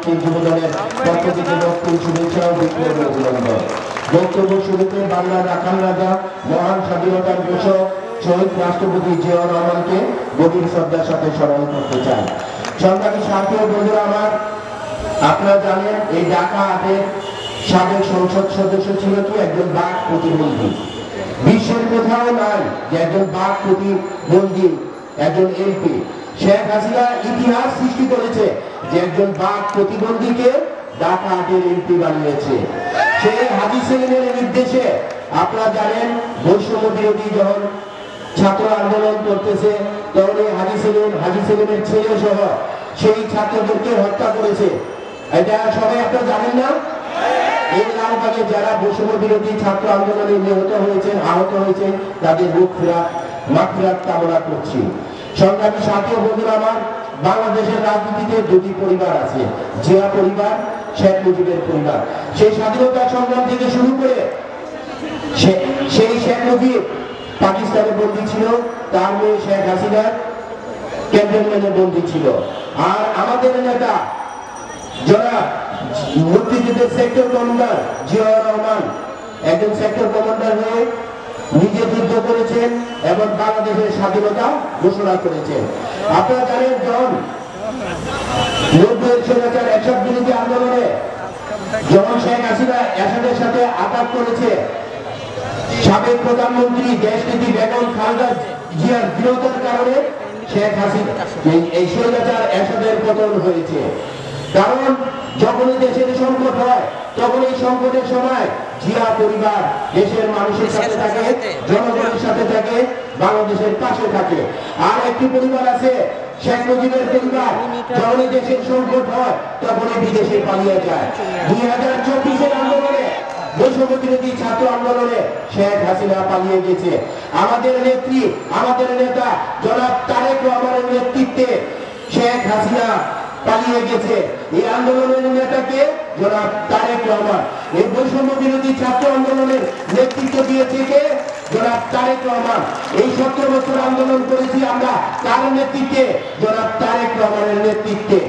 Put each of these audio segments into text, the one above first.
মুক্তি যুবদলের পক্ষ থেকে বক্তব্য শুভেচ্ছা ও বিপ্লবী অভিনন্দন। বক্তব্য শুরুতে বাংলার রাখাল রাজা মহান স্বাধীনতার ঘোষক শহীদ রাষ্ট্রপতি জিয়াউর রহমানকে গভীর শ্রদ্ধার সাথে স্মরণ করতে চাই। সংগ্রামী সাথী ও বন্ধুরা আমার, আপনারা জানেন এই ঢাকা ৮-এর সাবেক সংসদ সদস্য ছিল কি একজন বাক প্রতিবন্ধী। বিশ্বের কোথাও নাই যে একজন বাক প্রতিবন্ধী একজন এমপি। শেখ হাসিনা ইতিহাস সৃষ্টি করেছে যে একজন বাক প্রতিবন্ধীকে ঢাকা ৮-এর এমপি বানিয়েছে। সেই হাজী সেলিমের নির্দেশে আপনারা জানেন বৈষম্য বিরোধী যখন ছাত্র আন্দোলন করতেছে তখন এই হাজী সেলিমের ছেলে সহ সেই ছাত্রদেরকে হত্যা করেছে। এটা সবাই আপনারা জানেন না? এই লালবাগে যারা বৈষম্য বিরোধী ছাত্র আন্দোলনে নিহত হয়েছে, আহত হয়েছে, তাদের মাগফিরাত কামনা করছি। সংগ্রামী সাথী ও বন্ধুরা আমার, বাংলাদেশের রাজনীতিতে দুটি পরিবার আছে, জিয়া পরিবার, শেখ মুজিবের পরিবার। সেই স্বাধীনতা সংগ্রাম থেকে শুরু করে সেই শেখ মুজিব পাকিস্তানে বন্দী ছিল, তার মেয়ে শেখ হাসিনা ক্যান্টনমেন্টে বন্দী ছিল। আর আমাদের নেতা যারা মুক্তিযুদ্ধের সেক্টর কমান্ডার জিয়াউর রহমান একজন সেক্টর কমান্ডার হয়ে নিজে যুদ্ধ করেছেন এবং বাংলাদেশের স্বাধীনতা ঘোষণা করেছেন। আপনারা জানেন যখন ৯০-এর স্বৈরাচার এরশাদ বিরোধী আন্দোলনে যখন শেখ হাসিনা এরশাদের সাথে আঘাত করেছে, সাবেক প্রধানমন্ত্রী দেশনেত্রী বেগম খালেদা জিয়ার বিরোধের কারণে শেখ হাসিনা এই স্বৈরাচার এরশাদের পতন হয়েছে। কারণ যখনই দেশের সংকট হয় তখন এই সংকটের সময় জিয়া পরিবার দেশের মানুষের সাথে থাকে, জনগণের সাথে থাকে, বাংলাদেশের পাশে থাকে। আর একটি পরিবার আছে শেখ মুজিবের পরিবার, যখনই দেশের সংকট হয় তখনই বিদেশে পালিয়ে যায়। ২০২৪-এর আন্দোলনে বৈষম্য বিরোধী ছাত্র আন্দোলনে শেখ হাসিনা পালিয়ে গেছে। আমাদের নেত্রী, আমাদের নেতা জনাব তারেক রহমানের নেতৃত্বে শেখ হাসিনা পালিয়ে গেছে। এই আন্দোলনের নেতাকে জনাব তারেক রহমান। এই বৈষম্য বিরোধী ছাত্র আন্দোলনের নেতৃত্ব দিয়েছে কে? জনাব তারেক রহমান। এই ৭০ বছর আন্দোলন করেছি আমরা তার নেতৃত্বে, জনাব তারেক রহমানের নেতৃত্বে।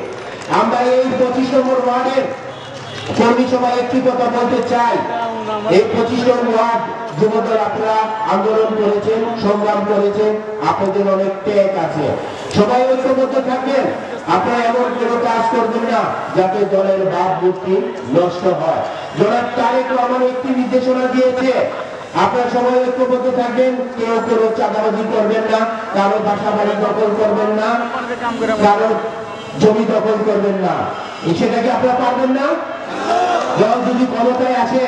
আমরা এই ২৫ নম্বর ওয়ার্ডের কর্মী সভায় একটি কথা বলতে চাই। এই ২৫ নম্বর ওয়ার্ড যুবদল আপনারা আন্দোলন করেছেন, সংগ্রাম করেছেন, আপনাদের অনেক ত্যাগ আছে। সবাই ঐক্যবদ্ধ থাকবেন। আপনারা এমন কোনো কাজ করবেন না যাতে দলের ভাব মূর্তি নষ্ট হয়। জনাব তারেক রহমান একটি নির্দেশনা দিয়েছে, আপনারা সবাই ঐক্যবদ্ধ থাকবেন। কেউ কোনো চাঁদাবাজি করবেন না, কারো বাসা বাড়ি দখল করবেন না, কারো জমি দখল করবেন না। সেটাকে আপনারা পারবেন না? যখন যদি ক্ষমতায় আসে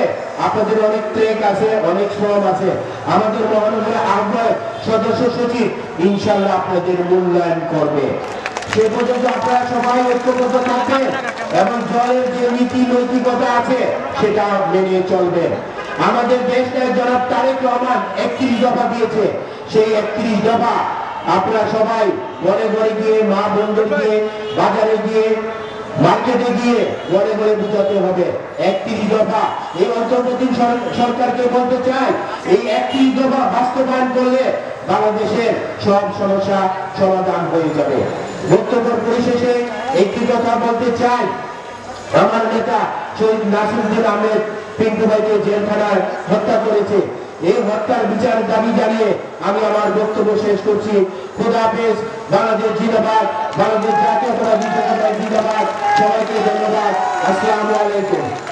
আপনাদের অনেক ট্রেক আছে, অনেক শ্রম আছে। আমাদের মহানগরের আহ্বায়ক সদস্য সচিব ইনশাল্লাহ আপনাদের মূল্যায়ন করবে। সে পর্যন্ত আপনারা সবাই ঐক্যবদ্ধ থাকবেন এবং দলের যে নীতি নৈতিকতা আছে সেটা মেনে চলবেন। আমাদের দেশটায় জনাব তারেক রহমান ৩১ দফা দিয়েছে। সেই ৩১ দফা আপনারা সবাই ঘরে ঘরে গিয়ে, মা বোনদের গিয়ে, বাজারে গিয়ে, মার্কেটে গিয়ে ঘরে ঘরে বুঝাতে হবে ৩১ দফা। এই অন্তর্বর্তী সরকারকে বলতে চাই, এই ৩১ দফা বাস্তবায়ন করলে বাংলাদেশের সব সমস্যা সমাধান হয়ে যাবে। বক্তব্য পরিশেষে একটি কথা বলতে চাই, আমার নেতা শহীদ নাসিরউদ্দিন আহমেদ পিন্টু ভাইকে জেলখানায় হত্যা করেছে। এই হত্যার বিচার দাবি জানিয়ে আমি আমার বক্তব্য শেষ করছি। খোদা হাফেজ। বাংলাদেশ জিন্দাবাদ, বাংলাদেশ জাতীয়তাবাদী জিন্দাবাদ। সবাইকে ধন্যবাদ। আসসালামু আলাইকুম।